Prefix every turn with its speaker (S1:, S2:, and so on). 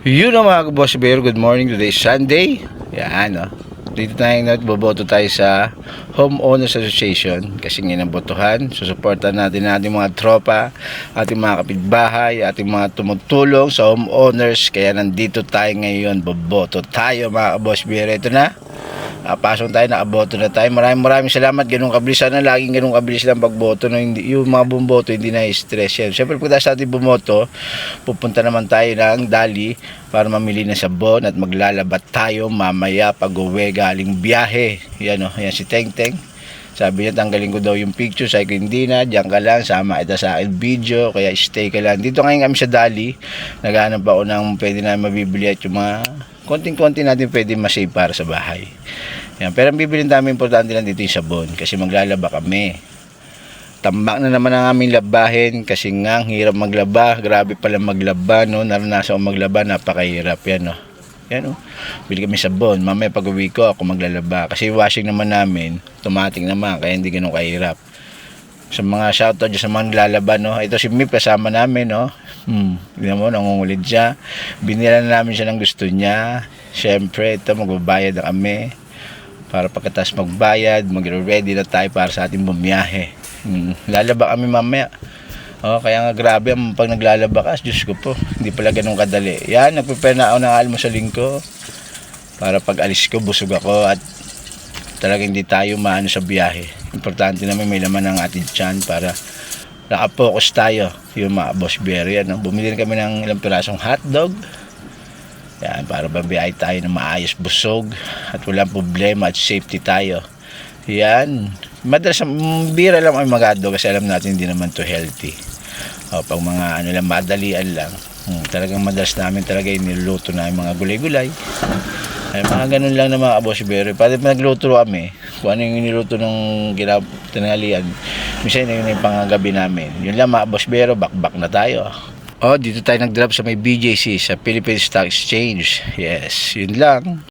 S1: Yun ang mga boss bear, good morning. Today is Sunday. Yan, no? Dito tayo boboto tayo sa Homeowners Association kasi ngayon ang botohan. Susuportan natin ating mga tropa, ating mga kapitbahay, ating mga tumutulong sa homeowners. Kaya nandito tayo ngayon, boboto tayo mga boss bear. Ito na. Pasok tayo, nakaboto na tayo. Maraming salamat. Ganun kabilis, sana laging ganun kabilis lang pagboto, no? Hindi, yung mga bumoto hindi na stress yan. Siyempre pag sa ating bumoto, pupunta naman tayo ng Dali para mamili ng sabon at maglalabat tayo mamaya pag uwi galing biyahe. Yan, oh, yan si Teng Teng. Sabi niya tanggalin ko daw yung picture. Sabi ko hindi na, diyan ka lang, sama ito sa akin video, kaya stay ka lang. Dito ngayon kami sa Dali, naghahanap ako ng pwede na mabibili at yung mga konting-konti natin pwede masave para sa bahay. Yan. Pero ang bibilin namin importante lang dito yung sabon kasi maglalaba kami. Tambak na naman ang aming labahin kasi nga hirap maglaba. Grabe pala maglaba, no? Naranasan ko maglaba, napakahirap yan, no? Yan, no? Bili kami sabon. Mamaya pag uwi ko ako maglalaba kasi washing naman namin automatic naman kaya hindi ganun kahirap. Sa mga shoutout sa mga naglalaba, no? Ito si Mip kasama namin, no? Tignan mo, nangungulid siya. Binila na namin siya ng gusto niya. Siyempre, ito magbabayad na kami para pagkatapos magbayad, mag-ready na tayo para sa ating bumiyahe. Lalaba kami mamaya. Kaya nga grabe pag naglalaba ka, Diyos ko po, hindi pala ganun kadali. Yan, nagprepare na ako ng almusalin ko para pag alis ko, busog ako at talaga hindi tayo maano sa biyahe. Importante naman may laman ng ating tiyan para nakapokus tayo. Yung mga boss bear yan, no? Bumili kami ng ilang pirasong hotdog. Yan, para babiyahe tayo na maayos, busog at walang problema at safety tayo. Yan, madalas bira lang ay magado kasi alam natin hindi naman to healthy. Pag mga ano lang, madalian lang, talagang madalas namin talaga niluluto na yung mga gulay-gulay. Ay, mga ganun lang na mga boss bear. Pati nagluto kami kung ano yung niluto ng tinanghalian, minsan yun yung pangagabi namin. Yun lang mga boss bear, back na tayo. Dito tayo nag-drop sa may BJC sa Philippine Stock Exchange. Yes, yun lang.